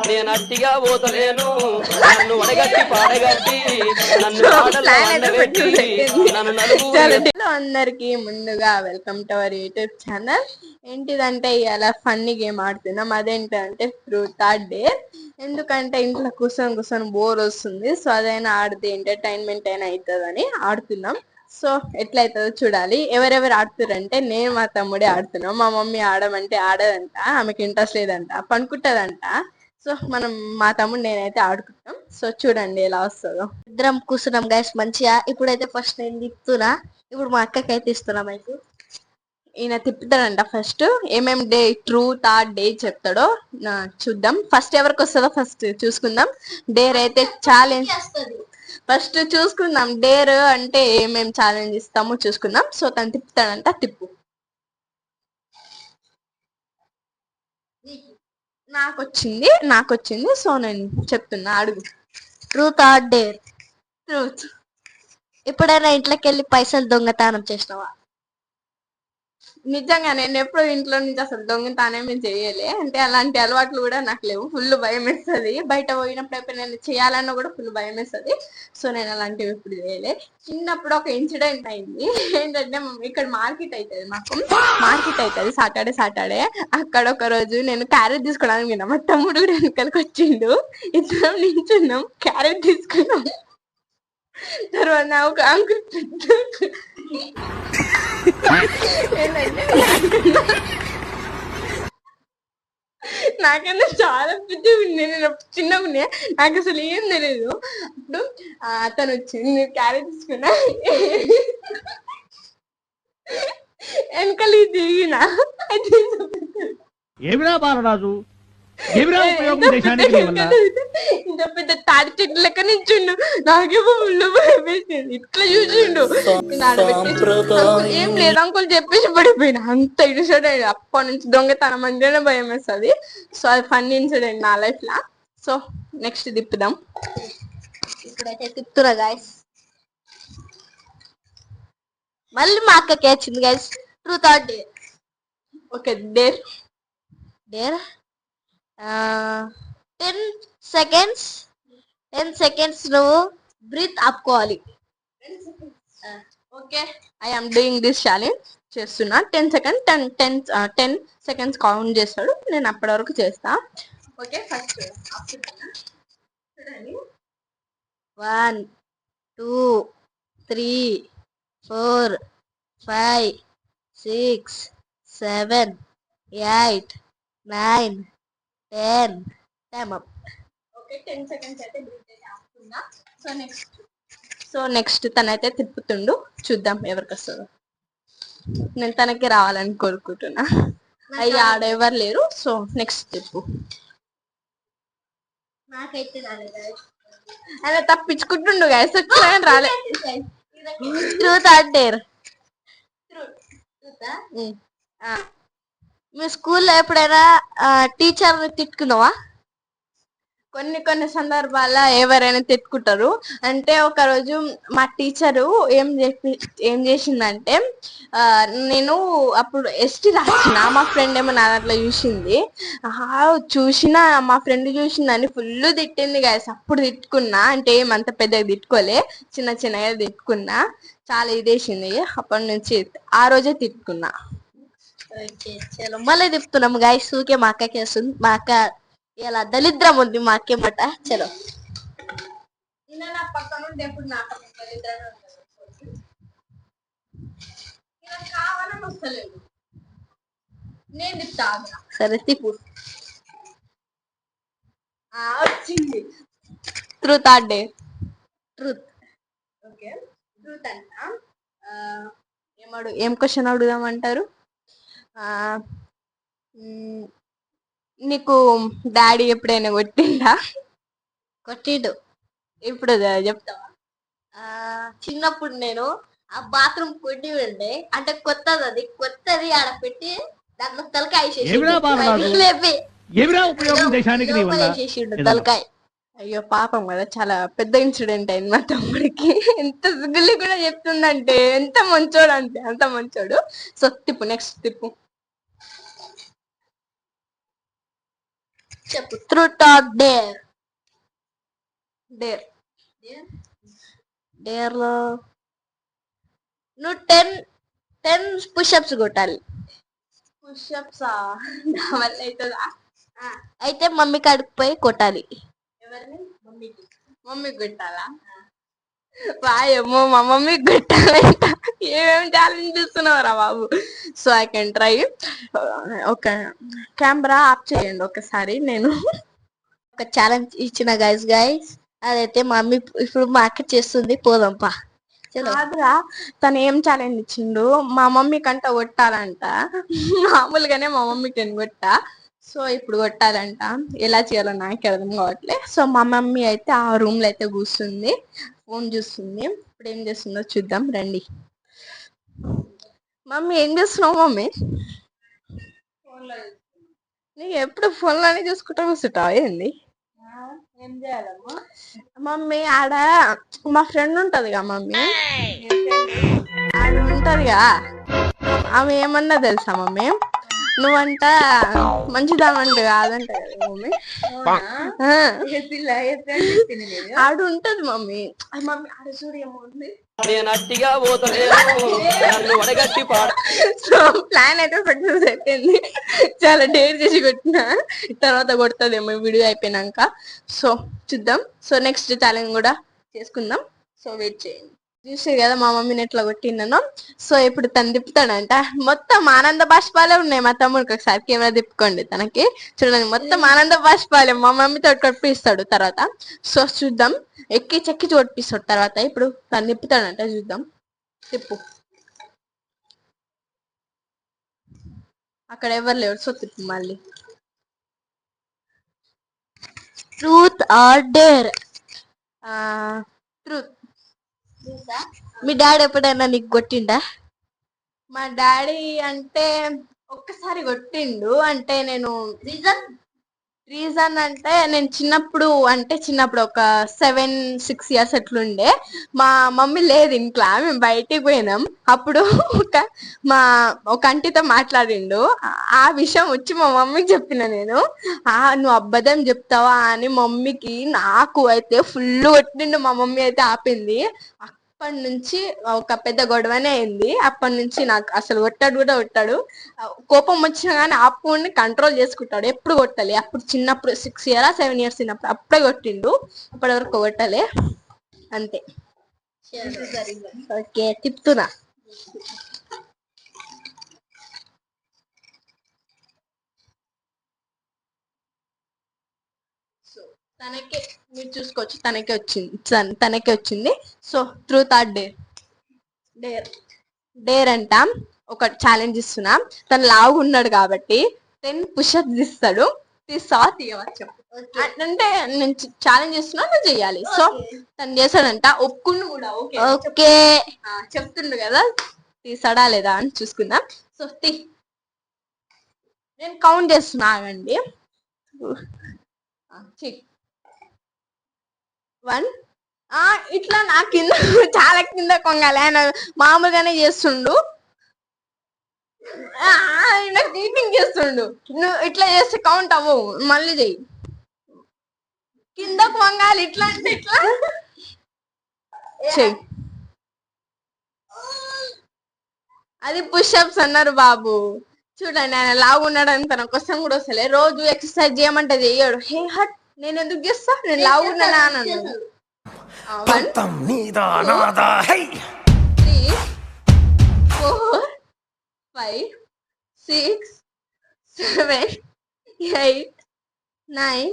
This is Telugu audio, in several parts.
నేను అట్టిగా పోతలేను నన్ను వడగట్టి పాడగట్టి నన్ను నన్ను నలుగురు. అందరికి ముందుగా welcome to our YouTube channel. ఏంటిదంటే ఇవాళ ఫన్నీ గేమ్ ఆడుతున్నాం. అదేంటంటే ఫ్రూట్ ఆర్ డేర్. ఎందుకంటే ఇంట్లో కూర్చొని బోర్ వస్తుంది. సో అదైనా ఆడితే ఎంటర్టైన్మెంట్ అయినా అవుతుందని ఆడుతున్నాం. సో ఎట్లయితుందో చూడాలి. ఎవరెవరు ఆడుతురంటే నేను మా తమ్ముడే ఆడుతున్నాం. మా మమ్మీ ఆడమంటే ఆడదంట, ఆమెకి ఇంట్రెస్ట్ లేదంట, పనుకుంటదంట. సో మనం మా తమ్ముడు నేనైతే ఆడుకుంటాం. సో చూడండి ఎలా వస్తుందో. ఇద్దరం కూర్చున్నాం గైస్ మంచిగా. ఇప్పుడైతే ఫస్ట్ నేను తిప్పుతున్నా. ఇప్పుడు మా అక్కకి అయితే ఇస్తున్నా మైకు. ఈయన తిప్పుతాడంట. ఫస్ట్ ఏమేం డే ట్రూత్ ఆర్ డే చెప్తాడో చూద్దాం. ఫస్ట్ ఎవరికి వస్తుందో ఫస్ట్ చూసుకుందాం. డేర్ అయితే ఛాలెంజ్ ఫస్ట్ చూసుకుందాం. డేర్ అంటే ఏమేం ఛాలెంజ్ ఇస్తామో చూసుకుందాం. సో తను తిప్పుతాడంట. తిప్పు. నాకు వచ్చింది. సో నేను చెప్తున్నా, అడుగు. Truth or dare? ట్రూత్. ఎప్పుడైనా ఇంట్లోకి వెళ్ళి పైసలు దొంగతనం చేసినావా? నిజంగా నేను ఎప్పుడు ఇంట్లో నుంచి అసలు దొంగతనం చేయలే. అంటే అలాంటి అలవాట్లు కూడా నాకు లేవు. ఫుల్ భయం వేస్తుంది. బయట పోయినప్పుడు ఎప్పుడైనా చేయాలన్నా కూడా ఫుల్ భయం వేస్తుంది. సో నేను అలాంటివి ఎప్పుడు చేయలే. చిన్నప్పుడు ఒక ఇన్సిడెంట్ అయింది. ఏంటంటే ఇక్కడ మార్కెట్ అవుతుంది, మాకు మార్కెట్ అవుతుంది సాటర్డే. అక్కడ ఒక రోజు నేను క్యారెట్ తీసుకోవడానికి విన్నా. మా తమ్ముడు కూడా వెనకాలకి వచ్చిండు. ఇద్దరం నించున్నాం, క్యారెట్ తీసుకున్నాం. తర్వాత ఒక అంకుల్ నాకన్నా చాలా పెద్దగా ఉండే. నేను చిన్నగా ఉండే, నాకు అసలు ఏం తెలియదు. అప్పుడు అతను వచ్చింది, క్యారెట్ తీసుకున్నా, వెనకాల తిరిగిన. ఏమిరా బాలరాజు, ఇంత పెద్ద తాడి చెట్టు లెక్క నించుండు. నాకేమో ఫుల్ భయం వేసింది. ఇట్లా చూసిండు. ఏం లేదు అంకుల్ చెప్పేసి పడిపోయినా. అంత ఇన్సిడెంట్. అప్పటి నుంచి దొంగతనం అంటేనే భయం వేస్తుంది. సో అది ఫన్నీ ఇన్సిడెంట్ నా లైఫ్ లా. సో నెక్స్ట్ తిప్పుదాం. ఇప్పుడైతే తిప్పుతున్నా గాయస్. మళ్ళీ మా అక్కకి వచ్చింది guys. Truth or dare? Okay, dare. 10 seconds నువ్వు బ్రీత్ ఆపుకోవాలి. Okay, I am doing this challenge. చేస్తున్నా. 10 సెకండ్స్ కౌంట్ చేస్తాడు. నేను అప్పటి వరకు చేస్తా. ఓకే, ఫస్ట్ చూడండి. 1 2 3 4 5 6 7 8 9 10. Time up. ఓకే, 10 సెకండ్స్ అయితే బ్రీత్ అయితే ఆపుతున్నా. సో నెక్స్ట్ తనైతే తిప్పుతుండు. చూద్దాం ఎవరికి వస్తుందో. నేను తనకి రావాలని కోరుకుంటున్నా. అయ్యా ఆడెవరు లేరు. సో నెక్స్ట్ తిప్పు. నాకైతే అలా తప్పించుకుంటుండు గాయస్. రాలే. Truth or dare? మీ స్కూల్లో ఎప్పుడైనా టీచర్ని తిట్టుకున్నావా? కొన్ని సందర్భాల్లో ఎవరైనా తిట్టుకుంటారు. అంటే ఒక రోజు మా టీచరు ఏం చేసిందంటే, నేను అప్పుడు ఎస్టీ రాసిన. మా ఫ్రెండ్ ఏమో నా దాంట్లో చూసినా మా ఫ్రెండ్ చూసిందని ఫుల్ తిట్టింది గాయస్. అప్పుడు తిట్టుకున్నా. అంటే ఏమంత పెద్దగా తిట్టుకోలే, చిన్నగా తిట్టుకున్నా. చాలా ఇదేసింది. అప్పటి నుంచి ఆ రోజే తిట్టుకున్నా. మళ్ళీ తిప్పుతున్నాము గాయస్. ఊకే మా అక్కకి వస్తుంది. మా అక్క ఇలా దళిద్రం ఉంది మా అక్కేమాట. చలో. సరే తిప్పు. వచ్చింది. Truth or dare? Truth. Okay, truth అంట. ఏం క్వశ్చన్ అడుగుదామంటారు? నీకు డాడీ ఎప్పుడైనా కొట్టిందా? కొట్టిండు. ఇప్పుడు చెప్తావా? చిన్నప్పుడు నేను ఆ బాత్రూమ్ కొట్టి ఉండే. అంటే కొత్తది ఆడ పెట్టి దాంట్లో తలకాయ తలకాయ. అయ్యో పాపం కదా, చాలా పెద్ద ఇన్సిడెంట్ అయింది మా తమ్ముడికి. ఎంత సిగ్గులు కూడా చెప్తుందంటే ఎంత మంచోడు అంటే అంత మంచోడు. సో తిప్పు, నెక్స్ట్ తిప్పు. చెప్పు. Truth or dare? Dare. Dare లో నువ్వు 10 పుషప్స్ కొట్టాలి. పుషప్స్ నా వల్ల అవుతుందా? అయితే మమ్మీ కాడికి పోయి కొట్టాలి. ఎవరిని? మమ్మీకి కొట్టాలా? వాయమ్మో మా మమ్మీకి కొట్టాలంట. ఏమేమి ఛాలెంజ్ చేస్తున్నావురా బాబు. So I can try. ఒక కెమెరా ఆఫ్ చేయండి ఒకసారి. నేను ఒక ఛాలెంజ్ ఇచ్చిన గైస్ అదైతే మమ్మీ ఇప్పుడు మా అక్క చేస్తుంది. పోదాంపా. కాదురా, తను ఏం ఛాలెంజ్ ఇచ్చిండు, మా మమ్మీ కంట కొట్టాలంట. మామూలుగానే మా మమ్మీకి నేను కొట్టా. సో ఇప్పుడు కొట్టాలంట. ఎలా చేయాలో నాకు అర్థం కావట్లే. సో మా మమ్మీ అయితే ఆ రూమ్ లో అయితే కూర్చుంది, ఫోన్ చూస్తుంది. ఇప్పుడు ఏం చేస్తుందో చూద్దాం రండి. మమ్మీ ఏం చేస్తున్నావు మమ్మీ? నీకు ఎప్పుడు ఫోన్లోనే చూసుకుంటా కూర్చుంటావు ఏంది? ఏం చేయాలమ్మా? మమ్మీ ఆడ మా ఫ్రెండ్ ఉంటదిగా మమ్మీ, ఆడ ఉంటదిగా, ఆమె ఏమన్నా తెలుసా మమ్మీ, నువ్వంట మంచిదామంట కాదంట కదా మమ్మీ. ఆడ ఉంటది మమ్మీ. మమ్మీ ఆడ చూడు ఏముంది. నేను అట్టిగా పోతలేను నన్ను వడగట్టి పాడ. సో ప్లాన్ అయితే సక్సెస్ అయిపోయింది. చాలా డేర్ చేసి కొట్టిన, తర్వాత కొడుతుందేమో వీడియో అయిపోయినాక. సో చూద్దాం. సో నెక్స్ట్ ఛాలెంజ్ కూడా చేసుకుందాం. సో వెయిట్ చేయండి. చూసారు కదా మా మమ్మీని ఎట్లా కొట్టినాను. సో ఇప్పుడు తను తిప్పుతాడంట. మొత్తం ఆనంద బాష్పాలే ఉన్నాయి మా తమ్ముడికి. ఒకసారి కెమెరా తిప్పుకోండి తనకి, చూడండి మొత్తం ఆనంద బాష్పాలే. మా మమ్మీతో కొట్టిస్తాడు తర్వాత. సో చూద్దాం, ఎక్కి చెక్కి కొట్టిస్తాడు తర్వాత. ఇప్పుడు తను తిప్పుతాడంట, చూద్దాం. తిప్పు. అక్కడ ఎవరు లేరు. సో తిప్పు మళ్ళీ. Truth or dare? Truth. Me daddy ఎప్పుడైనా నీకు కొట్టిండా? మా డాడీ అంటే ఒక్కసారి కొట్టిండు. అంటే నేను రీజన్ అంటే నేను చిన్నప్పుడు ఒక 7-6 ఇయర్స్ అట్లుండే. మా మమ్మీ లేదు ఇంట్లో, మేము బయటికి పోయినాం. అప్పుడు ఒక అంటితో మాట్లాడిండు. ఆ విషయం వచ్చి మా మమ్మీకి చెప్పిన నేను. నువ్వు అబద్ధం చెప్తావా అని మమ్మీకి నాకు అయితే ఫుల్ కొట్టిండు. మా మమ్మీ అయితే ఆపింది. అప్పటి నుంచి ఒక పెద్ద గొడవనే అయింది. అప్పటి నుంచి నాకు అసలు కొట్టాడు. కోపం వచ్చినా కానీ ఆపుని కంట్రోల్ చేసుకుంటాడు, ఎప్పుడు కొట్టాలి. అప్పుడు చిన్నప్పుడు 6 ఇయర్స్ 7 ఇయర్స్ చిన్నప్పుడు అప్పుడే కొట్టిండు, అప్పటి వరకు కొట్టలే అంతే. ఓకే తిప్పుతున్నా. తనకే మీరు చూసుకోవచ్చు, తనకే వచ్చింది. So truth or dare? Dare అంట. ఒక ఛాలెంజ్ ఇస్తున్నా. తను లావుగా ఉన్నాడు కాబట్టి 10 పుషప్స్ ఇస్తాడు. తీయవా చెప్పు. అంటే నేను ఛాలెంజ్ ఇస్తున్నా, నువ్వు చెయ్యాలి. సో తను చేస్తాడంట, ఒప్పుకుండు కూడా. ఓకే చెప్తుండు కదా, తీసాడా లేదా అని చూసుకుందాం. సో నేను కౌంట్ చేస్తున్నా, ఆగండి. 1. ఇట్లా నా కింద చాలా కింద కొంగాలి. ఆయన మామూలుగానే చేస్తుండు, చీటింగ్ చేస్తుండు. నువ్వు ఇట్లా చేస్తే కౌంట్ అవ్వవు, మళ్ళీ చెయ్యి. కిందకు వంగాలి, ఇట్లా అంటే ఇట్లా చెయ్యి. అది పుషప్స్ అన్నారు బాబు. చూడండి, ఆయన లావు ఉన్నాడని తన కోసం కూడా వస్తలే. రోజు ఎక్సర్సైజ్ చేయమంటే చెయ్యడు. హే హట్, నేను ఎందుకు చేస్తా, నేను లావు ఉన్నానా అని. 1 2 3 4 5 6 7 8 9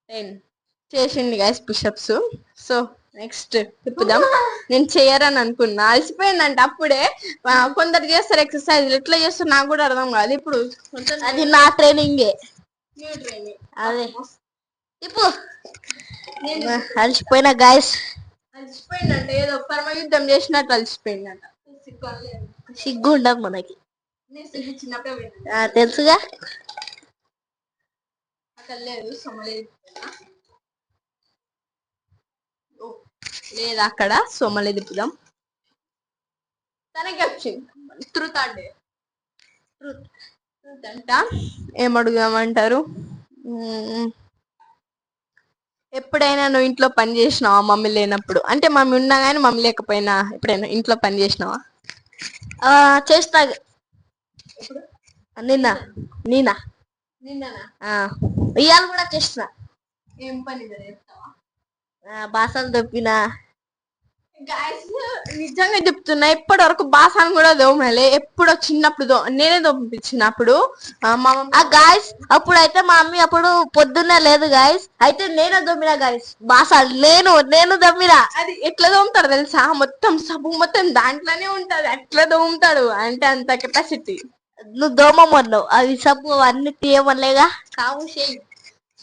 10 చేసింది గైస్ పుషప్స్. సో నెక్స్ట్ తిప్పుదాం. నేను చేయరని అనుకున్నా, అలసిపోయిందంట అప్పుడే. కొందరు చేస్తారు ఎక్సర్సైజ్, ఎట్లా చేస్తారు నాకు కూడా అర్థం కాదు. ఇప్పుడు అది నా ట్రైనింగే. అదే ఇప్పుడు అలసిపోయినా గైస్. అలసిపోయిందంటే ఏదో పరమ యుద్ధం చేసినట్టు అలసిపోయిందంట. సిగ్గు ఉండదు మనకి, చిన్నప్పుడే తెలుసుగా. అక్కడ లేదు లేదా అక్కడ. సో మళ్ళీ తిప్పుదాం. తనకి వచ్చింది ట్రూత్ అండి. ట్రూత్ అంట. ఏం అడుగుదామంటారు? మ్మ్. ఎప్పుడైనా నువ్వు ఇంట్లో పని చేసినావా మమ్మీ లేనప్పుడు? అంటే మమ్మీ ఉన్నా కానీ మమ్మీ లేకపోయినా ఎప్పుడైనా ఇంట్లో పని చేసినావా? చేస్తా. నిన్న నిన్న నిన్ననా? ఇవాళ కూడా చేస్తున్నా. ఏం పని చేస్తావా? బాసలు దొప్పినా. గాయస్ నిజంగా చెప్తున్నా, ఇప్పటి వరకు బాసాను కూడా దోమలే. ఎప్పుడో చిన్నప్పుడు నేనే దోపించినప్పుడు మా గాయస్ అప్పుడైతే మా మమ్మీ అప్పుడు పొద్దున్నే లేదు గాయస్, అయితే నేనే దొమ్మినా గాయస్ బాసాలు. నేను దమ్మినా. అది ఎట్లా దోముతాడు తెలుసా? మొత్తం సబ్బు మొత్తం దాంట్లోనే ఉంటది, అట్లా దోముతాడు. అంటే అంత కెపాసిటీ. నువ్వు దోమమ్మన్నావు, అవి సబ్బు అన్ని తీయమలేగా కాము చేయి.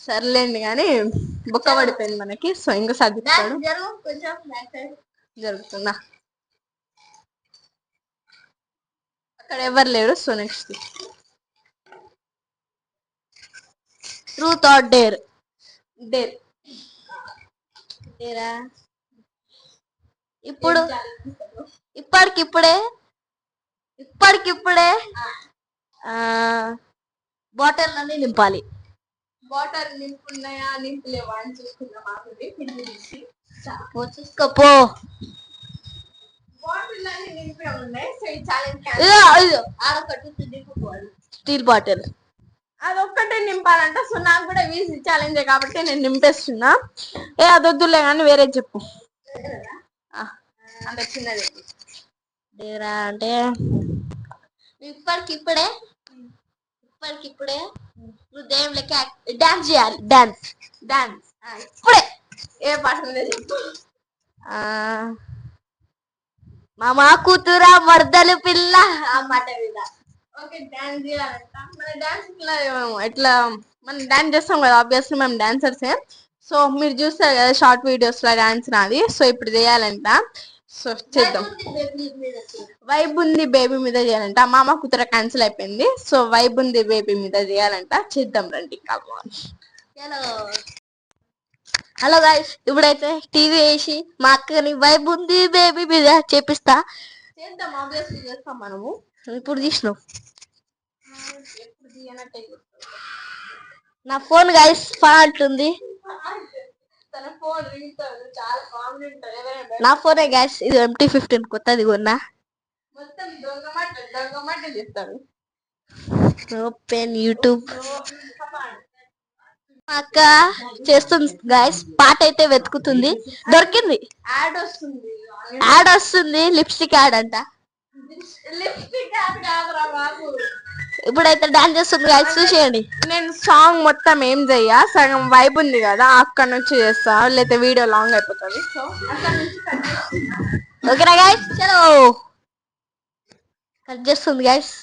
సర్లేండి కానీ బొక్క పడిపోయింది మనకి. సో ఇంకా సర్దిస్తాడు. కొంచెం జరుగుతుందా? అక్కడ ఎవరు లేరు. So next truth or dare. Dare. డేరా. ఇప్పుడు ఇప్పటికిప్పుడే బాటిల్ అన్ని నింపాలి. వాటర్ నింపున్నాయా నింపులేవా అని చూసుకుందాం. చూసుకోపో. బాటిల్ అన్ని నింపే ఉన్నాయి. సో ఈ ఛాలెంజ్ స్టీల్ బాటిల్ అదొక్కటే నింపాలంట. సో నాకు కూడా ఈజీ ఛాలెంజే కాబట్టి నేను నింపేస్తున్నా. అదొద్దులే కానీ వేరే చెప్పు. అంత చిన్నది డేరా అంటే ఇప్పటికిప్పుడే నువ్వు దేవుని లెక్క డాన్స్ చేయాలి. డాన్స్ ఇప్పుడే. ఏ పాట ఉందో చెప్పు. మామా కూతురా మర్దలు పిల్ల ఆ మాట మీద. ఓకే డాన్స్ చేయాలంట. మన డాన్స్ ఎట్లా మనం డాన్స్ చేస్తాం కదా, ఆబ్వియస్లీ మేము డాన్సర్సే. సో మీరు చూస్తారు కదా షార్ట్ వీడియోస్ లో డాన్స్ నాది. సో ఇప్పుడు చేయాలంట. సో చేద్దాం. వైబ్ ఉంది బేబీ మీద చేయాలంట. మామ కూతుర క్యాన్సిల్ అయిపోయింది. సో వైబ్ ఉంది బేబీ మీద చేయాలంట. చేద్దాం రండి. హలో గాయ్స్, ఇప్పుడైతే టీవీ వేసి మా అక్కని వైబ్ ఉంది బేబీ మీద చేపిస్తా. చేద్దాం, ఆబ్వియస్లీ చేస్తాం మనము. ఇప్పుడు తీసినావు నా ఫోన్ గాయ్స్ అంటుంది. నా ఫోనే గ్యాస్, ఇది MT-15 కొత్తది కొన్నా. Open YouTube. అక్క చేస్తుంది గాయస్, పాట అయితే వెతుకుతుంది. దొరికింది. యాడ్ వస్తుంది లిప్స్టిక్ యాడ్ అంట. ఇప్పుడైతే డాన్స్ చేస్తుంది గాయస్, చూసేయండి. నేను సాంగ్ మొత్తం ఏం చెయ్యా, సగం వైబ్ ఉంది కదా అక్కడ నుంచి చేస్తా, లేకపోతే వీడియో లాంగ్ అయిపోతుంది. సో అక్కడ నుంచి ఓకేనా గాయస్? చలో కట్ చేస్తుంది గాయస్.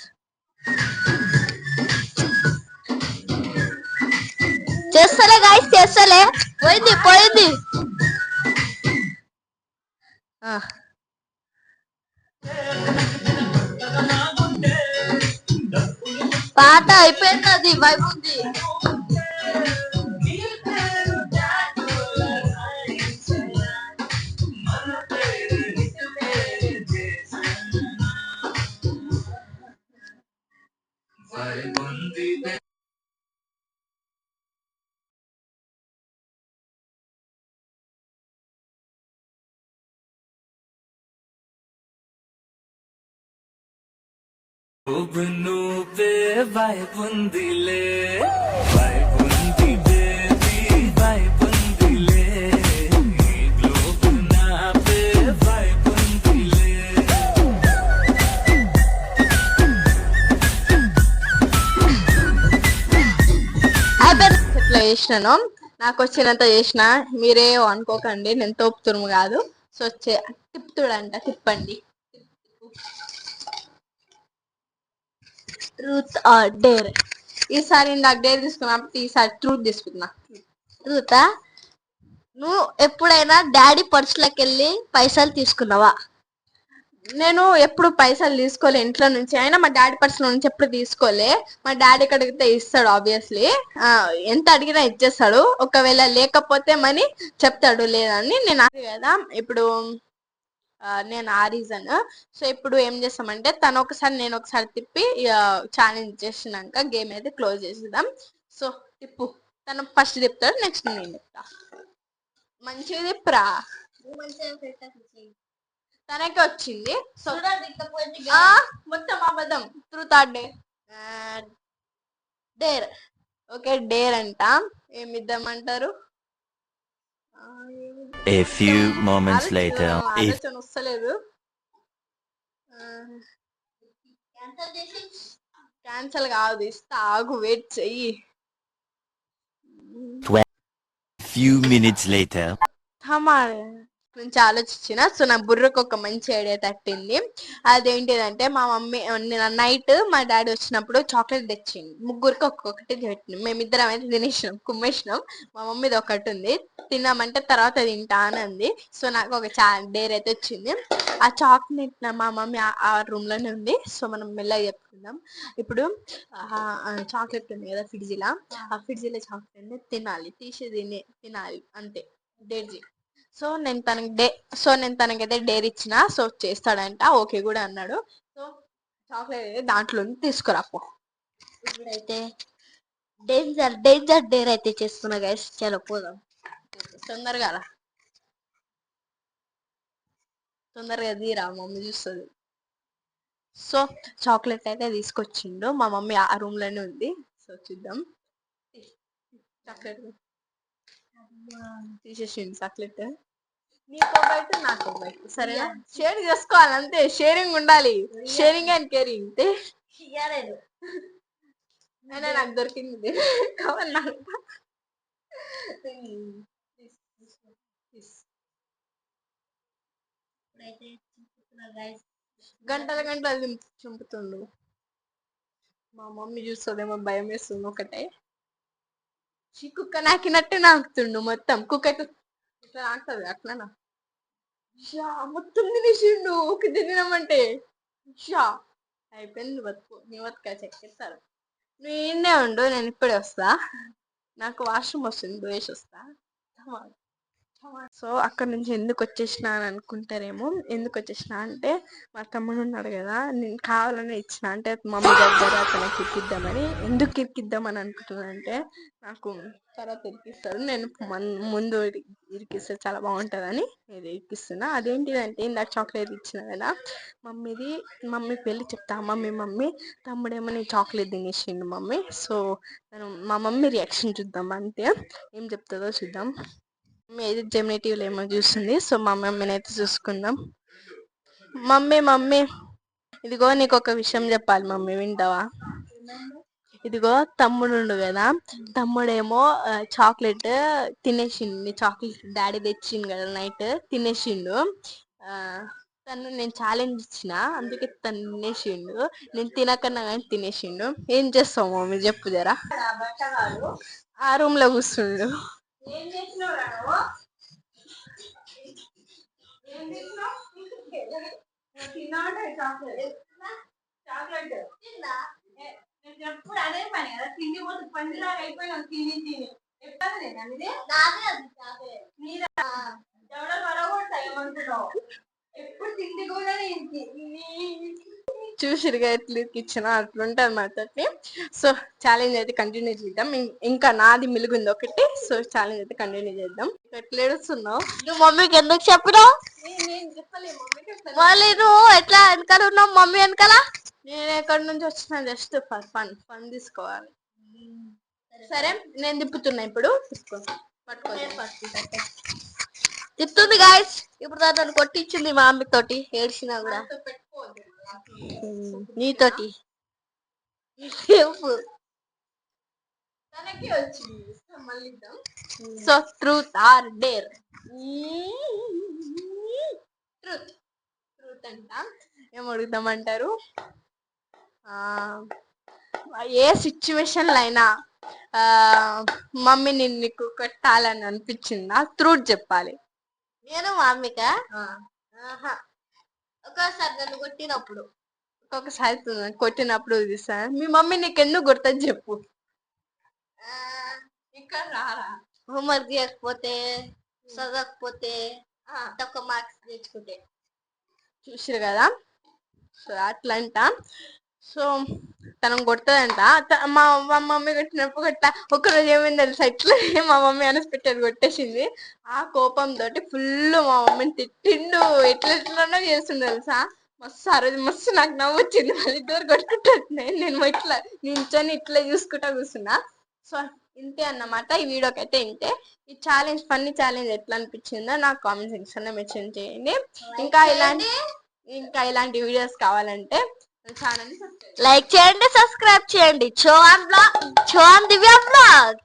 చేస్తలే గాయస్, చేస్తలే. పోయింది. పాట అయిపోయింది, అది వైబ్ ఉంది. నువ్వే వైబుందిలే వైబుంది బేబీ వైబుందిలే ఈ గ్లోబ్ నాపే వైబుందిలే. ఇట్లా చేసినాను, నాకు వచ్చినంత చేసిన. మీరే అనుకోకండి నేను తోపు తురుము కాదు. సో తిప్పుతుడంట, తిప్పండి. Truth or dare. ఈసారి నాకు డేర్ తీసుకున్నప్పుడు ఈసారి ట్రూత్ తీసుకున్నా. ట్రూతా? నువ్వు ఎప్పుడైనా డాడీ పర్సులోకి వెళ్ళి పైసలు తీసుకున్నావా? నేను ఎప్పుడు పైసలు తీసుకోలే ఇంట్లో నుంచి. అయినా మా డాడీ పర్సులో నుంచి ఎప్పుడు తీసుకోలే. మా డాడీకి అడిగితే ఇస్తాడు, ఆబ్వియస్లీ ఎంత అడిగినా ఇచ్చేస్తాడు. ఒకవేళ లేకపోతే మనీ చెప్తాడు, లేదని. నేను అది కదా ఇప్పుడు నేను ఆ రీజన్. సో ఇప్పుడు ఏం చేస్తామంటే తను ఒకసారి నేను ఒకసారి తిప్పి ఛాలెంజ్ చేసినాక గేమ్ అయితే క్లోజ్ చేసేద్దాం. సో తిప్పు. తను ఫస్ట్ చెప్తాడు, నెక్స్ట్ నేను చెప్తా. మంచిగా చెప్పురా. తనకే వచ్చింది. సో మొత్తం అబద్ధం. Truth or dare. Okay, dare అంట. ఏమిద్దామంటారు? A few moments later. ఆలోచన వస్తలేదు. క్యాన్సల్ కాదు, ఇస్తా, ఆగు, వెయిట్ చెయ్యి. Few minutes later. నుంచి ఆలోచించిన. సో నా బుర్రకు ఒక మంచి ఐడియా తట్టింది. అదేంటిదంటే, మా మమ్మీ నైట్ మా డాడీ వచ్చినప్పుడు చాక్లెట్ తెచ్చింది. ముగ్గురికి ఒక్కొక్కటి పెట్టింది. మేమిద్దరం అయితే తినేసినాం, కుమ్మేసినాం. మా మమ్మీది ఒకటి ఉంది, తిన్నామంటే తర్వాత తింటా అని అంది. సో నాకు ఒక డేర్ అయితే వచ్చింది. ఆ చాక్లెట్ మా మమ్మీ ఆ రూమ్ లోనే ఉంది. సో మనం మెల్లగా చెప్పుకుందాం. ఇప్పుడు చాక్లెట్ ఉంది కదా ఫ్రిడ్జ్లా, ఆ ఫ్రిడ్జ్లో చాక్లెట్ తినాలి, తీసి తినాలి అంతే. డేర్జీ. సో నేను తనకైతే డేర్ ఇచ్చిన. సో చేస్తాడంట, ఓకే కూడా అన్నాడు. సో చాక్లెట్ దాంట్లో తీసుకురాపో. ఇప్పుడైతే డేంజర్ డేర్ అయితే చేస్తున్నా గైస్. చలో పోదాం. తొందరగా తీరా, మమ్మీ చూస్తుంది. సో చాక్లెట్ అయితే తీసుకొచ్చిండు. మా మమ్మీ ఆ రూమ్ లోనే ఉంది. సో చూద్దాం. చాక్లెట్ తీసేసిండు. చాక్లెట్ నీకో బయట, నాకో బయట, సరేనా? షేర్ చేసుకోవాలి అంతే. షేరింగ్ ఉండాలి. Sharing and caring. అయినా నాకు దొరికింది గంటల గంటలు చింపుతుండు. మా మమ్మీ చూస్తుందేమో భయం వేస్తుంది. ఒకటే కుక్క నాకినట్టే నాకుతుండు మొత్తం. కుక్క ఇట్లా నాకుతుంది అట్లనా? మొత్తం తినేసిండు. ఒక తినమంటే అయిపోయింది. బతుకు నీ బతుక చెక్కేస్తారు. నువ్వు ఈయనే ఉండు, నేను ఇప్పుడే వస్తా. నాకు వాష్రూమ్ వస్తుంది, పోయేసి వస్తా. సో అక్కడ నుంచి ఎందుకు వచ్చేసిన అని అనుకుంటారేమో. ఎందుకు వచ్చేసిన అంటే, మా తమ్ముడు ఉన్నాడు కదా, నేను కావాలని ఇచ్చిన. అంటే మమ్మీ దగ్గర తనకి ఇరికిద్దామని. ఎందుకు ఇరికిద్దామని అనుకుంటున్నా అంటే, నాకు తర్వాత ఇరికిస్తారు, నేను ముందు ఇరికిస్తే చాలా బాగుంటుందని నేను ఇరికిస్తున్నా. అదేంటిదంటే, ఇందాక చాక్లెట్ ఇచ్చిన కదా మమ్మీ పెళ్ళి చెప్తా. మమ్మీ తమ్ముడేమో నేను చాక్లెట్ తినేసిండు మమ్మీ. సో మా మమ్మీ రియాక్షన్ చూద్దాం అంతే. ఏం చెప్తుందో చూద్దాం. ఏది జెమినీ టీవీలో ఏమో చూస్తుంది. సో మా మమ్మీని అయితే చూసుకుందాం. మమ్మీ ఇదిగో నీకు ఒక విషయం చెప్పాలి మమ్మీ, వింటావా? ఇదిగో తమ్ముడు కదా, తమ్ముడేమో చాక్లెట్ తినేసిండు. చాక్లెట్ డాడీ తెచ్చిండు కదా నైట్, తినేసిండు. తను నేను ఛాలెంజ్ ఇచ్చిన, అందుకే తను తినేసిండు. నేను తినకన్నా కానీ తినేసిండు. ఏం చేస్తావు మమ్మీ చెప్పు జరా. ఆ రూమ్ లో కూర్చుండు. ఏం చేసినావు? ఎప్పుడు అదే పని కదా, తిండి పోతే పందిలాగా అయిపోయినా తిని ఎవడో పడగొడతా ఏమంటున్నావు. ఎప్పుడు తిండి కూడా చూసిరుగా ఎట్లా ఇచ్చిన అట్లుంటది మాతోటి. సో ఛాలెంజ్ అయితే కంటిన్యూ చేద్దాం. ఇంకా నాది మిలుగుంది ఒకటి. సో ఛాలెంజ్ అయితే కంటిన్యూ చేద్దాం. ఎట్లా ఏడుస్తున్నావు? నువ్వు మమ్మీకి ఎందుకు చెప్పినావు? మళ్ళీ నువ్వు ఎట్లా వెనకాల ఉన్నావు మమ్మీ వెనకాల? నేను ఎక్కడి నుంచి వచ్చిన, జస్ట్ ఫర్ ఫన్ తీసుకోవాలి. సరే నేను తిప్పుతున్నా ఇప్పుడు. తిప్పుతుంది గాయస్. ఇప్పుడు తను కొట్టించింది మా మమ్మీ తోటి, ఏడ్చినా కూడా. నీతోటి so truth or dare? Truth అంట. ఏం అడుగుతామంటారు? ఏ సిచ్యువేషన్ లో అయినా మమ్మీ నీకు కొట్టాలని అనిపించిందా? ట్రూత్ చెప్పాలి. నేను మా మమ్మీకా? ఒకసారి నన్ను కొట్టినప్పుడు. ఒక్కొక్కసారి కొట్టినప్పుడు చూస్తాను. మీ మమ్మీ నీకు ఎందుకు కొడుతుంది చెప్పు. ఇక్కడ రారా? హోంవర్క్ చేయకపోతే, చదవకపోతే, తక్కువ మార్క్స్ తెచ్చుకుంటే. చూసారు కదా. సో అట్లంట. సో తనను కొట్టదంట. మా మమ్మీ కొట్టినప్పుడు ఒక్కరోజు ఏమైంది తెలుసా, ఇట్లా మా మమ్మీ అన్ఎక్స్పెక్టెడ్ కొట్టేసింది. ఆ కోపంతో ఫుల్ మా మమ్మీని తిట్టిండు, ఎట్లెట్లనో చేస్తుండే తెలుసా. మస్తు ఆ రోజు మస్తు నాకు నవ్వు వచ్చింది. వాళ్ళిద్దరు కొట్టుకుంటున్నాయి, నేను ఇట్లా నించొని ఇట్లా చూసుకుంటా కూర్చున్నా. సో ఇంతే అన్నమాట, ఈ వీడియోకి అయితే ఇంతే. ఈ ఛాలెంజ్ ఫన్నీ ఛాలెంజ్ ఎట్లా అనిపించిందో నాకు కామెంట్ సెక్షన్ లో మెన్షన్ చేయండి. ఇంకా ఇలాంటి వీడియోస్ కావాలంటే ఛానల్ లైక్ చేయండి, సబ్స్క్రైబ్ చేయండి. చోన్ దివ్య బ్లాగ్.